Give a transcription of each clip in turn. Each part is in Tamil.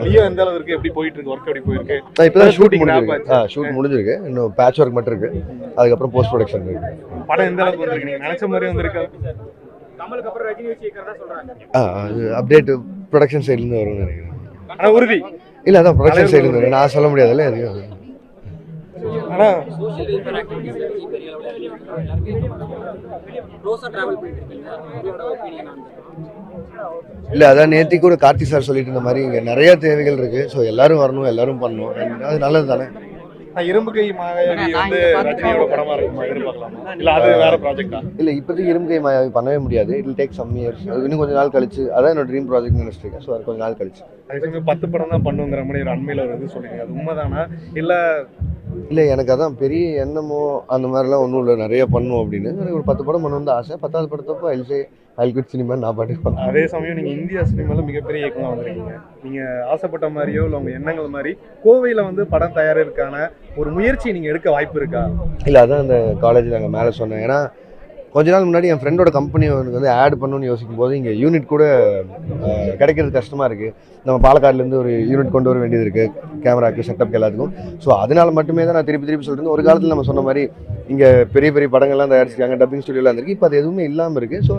லியோ எந்த அளவுக்கு எப்படி போயிட்டு இருக்கு, ஒர்க் எப்படி போயிருக்கு? இப்போதான் ஷூட் முடிஞ்சிருக்கு, இன்னும் பேட்ச் ஒர்க் மட்டும் இருக்கு, அதுக்கப்புறம் போஸ்ட் ப்ரொடக்ஷன் இருக்கு. படம் எந்த அளவுக்கு வந்திருக்கு, நீங்க நினைச்ச மாதிரி வந்திருக்கு? கமலுக்கு அப்புறம் ரஜினி வச்சு கேக்குறதா சொல்றாங்க. அது அப்டேட் ப்ரொடக்ஷன் சைட்லேருந்து வரும்னு நினைக்கிறேன். ஆனா உறுதி இல்லை, அதான் ப்ரொடக்ஷன் சைட்லேருந்து நான் சொல்ல முடியாதுல்ல எதையும். ஆனா சோஷியல் வெல்ஃபேர் ஆக்டிவிட்டீஸ் பெரிய அளவில் க்ளோஸாக ட்ராவல் பண்ணிட்டு இருக்கீங்க, உங்களோட ஒப்பீனியன் அந்த? இல்லை, அதான் நேற்று கூட கார்த்தி சார் சொல்லிட்டு இந்த மாதிரி இங்கே நிறைய தேவைகள் இருக்கு, ஸோ எல்லாரும் வரணும், எல்லாரும் பண்ணணும், அது நல்லது தானே. இரும்பு கை மாயாவி வந்து ரஜினியோட படமா இருக்குமா, எதிர்பார்க்கலாமா? இல்ல அது வேற ப்ராஜெக்டா? இல்லை, இப்போதைக்கு இரும்பு கை மாயாவி பண்ணவே முடியாது, it will take some years, அது இன்னும் கொஞ்சம் நாள் கழிச்சு, அதான் என்னோட ட்ரீம் ப்ராஜெக்ட் நினைச்சிட்டு இருக்கேன். ஸோ அது கொஞ்சம் நாள் கழிச்சு. அதுக்கு 10 படம் தான் பண்ணுங்கிற மாதிரி ஒரு அண்மையில் ஒரு இது சொல்லுங்க, அது உண்மைதானா? இல்லை, எனக்கு அதான் பெரிய எண்ணமோ அந்த மாதிரிலாம் ஒன்றும் இல்லை, நிறைய பண்ணும் அப்படின்னு. எனக்கு ஒரு 10 படம் பண்ணணும் தான் ஆசை. 10வது படத்தப்போ ஐல் குட் சினிமா நான் பாட்டுக்கு. அதே சமயம் நீங்கள் இந்தியா சினிமாவில் மிகப்பெரிய இயக்குனர் வந்திருக்கீங்க. நீங்கள் ஆசைப்பட்ட மாதிரியோ இல்லை உங்கள் எண்ணங்கள் மாதிரி கோவையில் வந்து படம் தயாரிற்கான ஒரு முயற்சி நீங்கள் எடுக்க வாய்ப்பு இருக்கா? இல்லை, அதான் அந்த காலேஜில் நாங்கள் மேலே சொன்னேன். ஏன்னா கொஞ்ச நாள் முன்னாடி என் ஃப்ரெண்டோட கம்பெனி எனக்கு வந்து ஆட் பண்ணணும்னு யோசிக்கும் போது இங்கே யூனிட் கூட கிடைக்கிறது கஷ்டமாக இருக்குது. நம்ம பாலக்காடுலேருந்து ஒரு யூனிட் கொண்டு வர வேண்டியது இருக்குது, கேமராக்கு செட்டப் எல்லாத்துக்கும். ஸோ அதனால் மட்டுமே தான் நான் திருப்பி சொல்லிட்டு ஒரு காலத்தில் நம்ம சொன்ன மாதிரி இங்கே பெரிய பெரிய படங்கள்லாம் தயாரிச்சிருக்காங்க, டப்பிங் ஸ்டுடியோலாம் இருக்குது. இப்போ அது எதுவுமே இல்லாமல் இருக்குது. ஸோ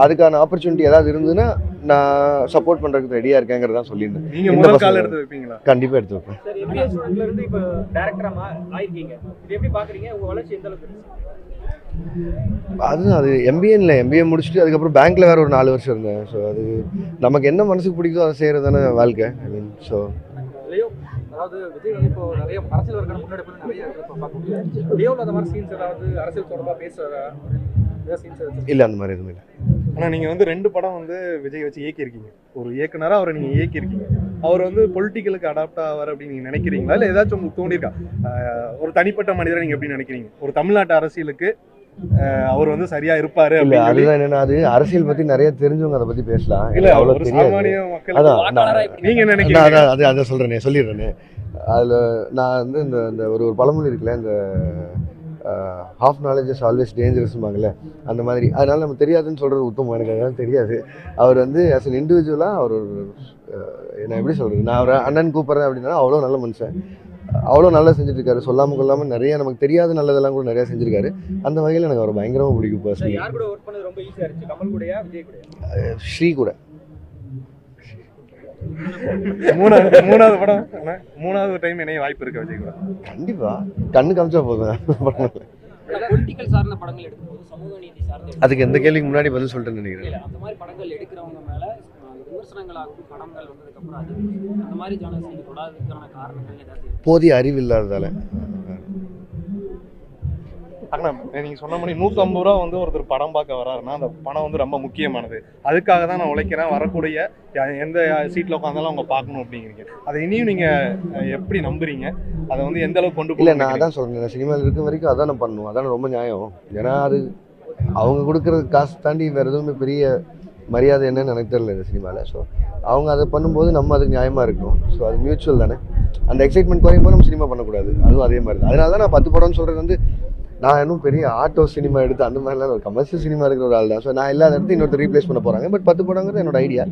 அதுக்கான ஆப்பர்ச்சுனிட்டி ஏதாவது இருந்ததுன்னா நான் சப்போர்ட் பண்ணுறதுக்கு ரெடியாக இருக்கேங்கிறதான் சொல்லியிருந்தேன். நீங்கள் முதல் கால் எடுத்து வைப்பீங்களா? கண்டிப்பாக எடுத்து வைப்பேன். இப்போ டேரக்டரா ஆயிருக்கீங்க, இது எப்படி பார்க்குறீங்க? உங்கள் வளர்ச்சி எந்த அளவுக்கு? அது எம்பிஏ முடிச்சுட்டு அதுக்கப்புறம் பேங்க்கில் வேறு ஒரு 4 வருஷம் இருந்தேன். ஸோ அது நமக்கு என்ன மனசுக்கு பிடிக்குதோ அதை செய்கிறது தானே வாழ்க்கை. ஐ மீன் ஸோ அதாவது விஜய் வந்து இப்போ நிறைய அரசியல் வர்க்கான முன்னெடுப்பு நிறைய பார்க்க முடியாது. லியோவில் அந்த மாதிரி சீன்ஸ் ஏதாவது அரசியல் தொடர்பாக பேசுகிறதா சீன்ஸ்? இல்லை, அந்த மாதிரி எதுவும் இல்லை. ஆனால் நீங்கள் வந்து 2 படம் வந்து விஜய் வச்சு இயக்கியிருக்கீங்க. ஒரு இயக்குனராக அவரை நீங்கள் இயக்கியிருக்கீங்க. அவர் வந்து பொலிட்டிக்கலுக்கு அடாப்ட் ஆவார் அப்படின்னு நீங்கள் நினைக்கிறீங்களா? இல்லை ஏதாச்சும் உங்களுக்கு தோண்டியிருக்கா? ஒரு தனிப்பட்ட மனிதரை நீங்கள் எப்படி நினைக்கிறீங்க? ஒரு தமிழ்நாட்டு அரசியலுக்கு அவர் வந்து சரியா இருப்பாரு? இல்ல, அதுதான் என்னன்னா, அது அரசியல் பத்தி நிறைய தெரிஞ்சவங்க அதை பத்தி பேசலாம். இல்ல, அவ்வளவு சாமானிய மக்கள் நீங்க நினைக்கிறீங்க? அதை சொல்லிடுறேனே. அதுல நான் வந்து இந்த ஒரு பழமொழி இருக்குல்ல, இந்த ஹாஃப் நாலேஜ் இஸ் ஆல்வேஸ் டேஞ்சரஸ்பாங்கல்ல, அந்த மாதிரி. அதனால நம்ம தெரியாதுன்னு சொல்றது உத்தமம். எனக்கு அதெல்லாம் தெரியாது. அவர் வந்து ஆஸ் அன் இண்டிவிஜுவலா அவர் என்ன எப்படி சொல்றது, நான் அவரை அண்ணன் கூப்பிட்றேன் அப்படின்னா அவ்வளோ நல்ல மனுஷன், அவ்வளோ நல்லா செஞ்சுட்டு இருக்காரு. சொல்லாமல் கொள்ளாமல் நிறைய நமக்கு தெரியாத நல்லதெல்லாம் கூட நிறைய செஞ்சிருக்காரு. அந்த வகையில் எனக்கு அவர் பயங்கரமாக பிடிக்கும். பர்சனலி யார் கூட ஒர்க் பண்ணது ரொம்ப ஈஸியாக இருந்துச்சு? கமல் கூடயா, விஜய் கூடயா? ஸ்ரீ கூட. மூணாவது படம், மூணாவது டைம் இணைய வாய்ப்பு இருக்கு விஜய் கூட? கண்டிப்பா, கண்ணு காமிச்சா போதும். பொலிட்டிக்கல் சார்ந்த படங்கள் எடுக்கும்போது சமூக நீதி சார்ந்த, அதுக்கு எந்த கேள்விக்கு முன்னாடி பதில் சொல்லிட்டேன்னு நினைக்கிறேன். அந்த மாதிரி படங்கள் எடுக்கிறவங்க மேல விமர்சனங்களாகவும் படங்கள் வந்ததுக்கப்புறம் அது அந்த மாதிரி ஜானர்ஸ் தொடாததுக்கான காரணங்கள் ஏதாவது? போதிய அறிவு இல்லாததால. நீங்க சொன்ன மாதிரி 150 ரூபா வந்து ஒருத்தர் படம் பார்க்க வராருன்னா அந்த பணம் வந்து ரொம்ப முக்கியமானது. அதுக்காக தான் நான் உழைக்கிறேன், வரக்கூடிய எந்த சீட்ல உட்காந்தாலும் அவங்க பார்க்கணும் அப்படிங்கிறீங்க. அதை இனியும் நீங்க எப்படி நம்புறீங்க? அதை வந்து எந்த அளவுக்கு கொண்டு இல்லை, நான் அதான் சொல்றேன், சினிமாவில் இருக்க வரைக்கும் அதான் நான் பண்ணுவோம், அதான் ரொம்ப நியாயம். ஏன்னா அது அவங்க கொடுக்குறது காசு தாண்டி வேற எதுவுமே பெரிய மரியாதை என்னன்னு எனக்கு தெரியல இந்த சினிமாவில். ஸோ அவங்க அதை பண்ணும்போது நம்ம அதுக்கு நியாயமாக இருக்கணும். ஸோ அது மியூச்சுவல் தானே. அந்த எக்ஸைட்மெண்ட் குறையும் போது நம்ம சினிமா பண்ணக்கூடாது, அதுவும் அதே மாதிரி தான். அதனால தான் நான் 10 படம்னு சொல்கிறது வந்து, நான் இன்னும் பெரிய ஆர்ட் சினிமா எடுத்து அந்த மாதிரிலாம் ஒரு கமர்ஷியல் சினிமா இருக்கிற ஒரு ஆள் தான். ஸோ நான் இல்லாத இடத்துல இன்னொருத்தர் ரீப்ளேஸ் பண்ண போகிறாங்க. பட் 10 படங்கிறது என்னோட ஐடியா.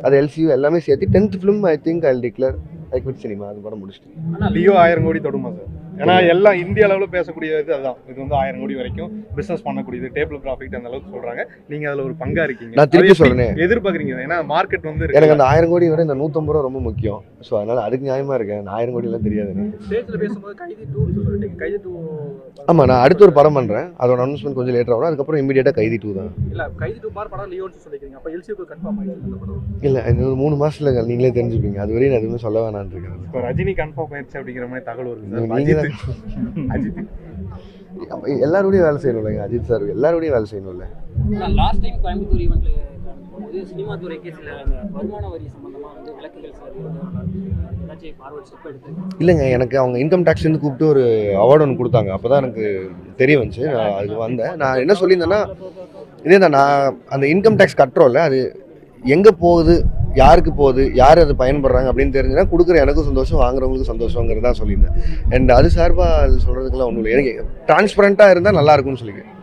அது எல்சியூ எல்லாமே சேர்த்து 10th film I think I declare I quit cinema. அது படம் முடிச்சுட்டு. ஆனால் லியோ 1000 கோடி தொடுமா சார்? ஏன்னா எல்லாம் இந்திய அளவில் பேசக்கூடியது அதுதான். இது வந்து 1000 கோடி வரைக்கும் பிசினஸ் பண்ணக்கூடியது, டேபிள் ப்ராஃபிட் அந்த அளவுக்கு சொல்றாங்க. நீங்க அதுல ஒரு பங்கா இருக்கீங்க. நான் திருப்பி சொல்றேன், எதிர்பார்க்குறீங்க. ஏன்னா மார்க்கெட் வந்து எனக்கு அந்த 1000 கோடி விட இந்த 150 ரூபா ரொம்ப முக்கியம். ஸோ அதனால அதுக்கு நியாயமா இருக்கேன். 1000 கோடிலாம் தெரியாது எனக்கு. ஸ்டேஜ்ல பேசும்போது கைதி 2 சொல்லிட்டீங்க. கைதி 2 ஆமா, நான் அடுத்து ஒரு படம் பண்றேன், அதோட அனௌன்ஸ்மெண்ட் கொஞ்சம் லேட்டர் ஆகும். அதுக்கப்புறம் இமிடியேட்டா கைதி 2 தான். இல்ல, கைதி 2 மாதிரி படம் லியோன்னு சொல்லிக்கிறீங்க. அப்ப எல்சிக்கு கன்ஃபார்ம் ஆயிடுச்சு அந்த படம்? இல்ல, இன்னும் 3 மாசத்துல நீங்களே தெரிஞ்சுப்பீங்க. அது வரையும் நான் எதுவுமே சொல்ல வேணான்னு இருக்கேன். இப்போ ரஜினி கன்ஃபார்ம் ஆயிடுச்சு அப்படிங்கிற மாதிரி தகவல் வருது. எல்லாரோடையும் வேலை செய்யணும்ல, அஜித் சார் எல்லாரோடையும் வேலை செய்யணும்ல. லாஸ்ட் டைம் கோயம்புத்தூர் ஈவெண்ட்ல போது சினிமா துறைக்கு சில வருமான வரி சம்பந்தமா வந்து விளக்குகள் சார் ஏதாச்சும் ஃபார்வர்ட் ஸ்டெப் எடுத்து? இல்லைங்க, எனக்கு அவங்க இன்கம் டேக்ஸ்லேருந்து கூப்பிட்டு ஒரு அவார்டு ஒன்று கொடுத்தாங்க. அப்போ தான் எனக்கு தெரிய வந்துச்சு. நான் அதுக்கு வந்தேன். நான் என்ன சொல்லியிருந்தேன்னா, இதே தான், நான் அந்த இன்கம் டேக்ஸ் கட்டுறோம்ல, அது எங்கே போகுது, யாருக்கு போகுது, யார் அது பயன்படுறாங்க அப்படின்னு தெரிஞ்சுன்னா கொடுக்குற எனக்கும் சந்தோஷம், வாங்குறவங்களுக்கும் சந்தோஷங்கிறது தான் சொல்லியிருந்தேன். அண்ட் அது சார்பாக அது சொல்கிறதுக்கெல்லாம் ஒன்றும் இல்லை. எனக்கு டிரான்ஸ்பரண்ட்டாக இருந்தால் நல்லா இருக்கும்னு சொல்லிக்கிறேன்.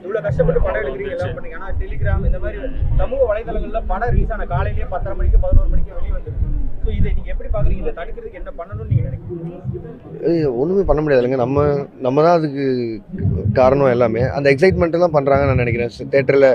இவ்வளோ கஷ்டப்பட்டு படம் எடுக்கிறீங்க, எல்லாம் பண்ணீங்க. ஆனால் டெலிகிராம் இந்த மாதிரி சமூக வலைதளங்களில் படம் ரிலீஸ் ஆன காலையிலேயே 10:30 மணிக்கு 11 மணிக்கு வெளியே வந்துருக்கு. ஸோ இதை நீங்க எப்படி பாக்குறீங்க? இதை தடுக்கிறதுக்கு என்ன பண்ணணும்னு நீங்க நினைக்கிறீங்க? ஒன்றுமே பண்ண முடியாது இல்லைங்க. நம்ம தான் அதுக்கு காரணம் எல்லாமே. அந்த எக்ஸைட்மெண்ட்டு தான் பண்ணுறாங்கன்னு நான் நினைக்கிறேன். தேட்டரில்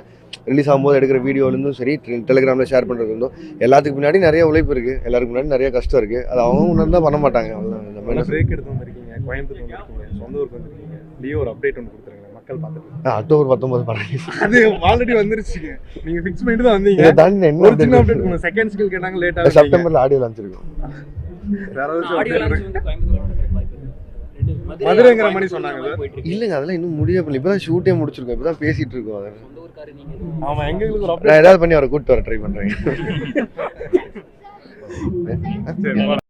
ரிலீஸ் ஆகும்போது எடுக்கிற வீடியோலேருந்தும் சரி, டெலிகிராமில் ஷேர் பண்ணுறது இருந்தும் எல்லாத்துக்கு முன்னாடி நிறைய உழைப்பு இருக்குது, எல்லாருக்கு முன்னாடி நிறைய கஷ்டம் இருக்குது. அது அவங்க முன்னாடி தான் பண்ண மாட்டாங்க. நம்ம என்ன பிரேக் எடுத்து வந்திருக்கீங்க, கோயம்புத்தூர் வந்திருக்கீங்க, சொந்த ஊருக்கு வந்திருக்கீங்க. லியோ ஒரு அப்டேட் ஒன்று கொடுத்துருங்க, மக்கள் பார்த்துட்டு. அக்டோபர் 19 படம் அது ஆல்ரெடி வந்துருச்சுங்க, நீங்க ஃபிக்ஸ் பண்ணிட்டு தான் வந்தீங்க. இதை தாண்டி என்ன ஒரு சின்ன அப்டேட் கொடுங்க. செகண்ட் ஸ்கில் கேட்டாங்க, லேட்டாக செப்டம்பரில் ஆடியோ லான்ச்சிருக்கோம். வேற ஆடியோ லான்ச் வந்து கோயம்புத்தூர்ல நடக்கிற வாய்ப்பு இருக்கு. மதுரைங்கிற மாதிரி சொன்னாங்க. இல்லைங்க, அதெல்லாம் இன்னும் முடியவில்லை. இப்போ தான் ஷூட்டே முடிச்சிருக்கோம், இப்போ தான் பேசிகிட்டு இருக்கோம். அதை சொந்த ஊர்க்காரு நீங்க ஆமா, எங்களுக்கு ஒரு நான் அப்டேட் ஏதாவது பண்ணி அவரை கூப்பிட்டு வர ட்ரை பண்ணுறேன். சரி.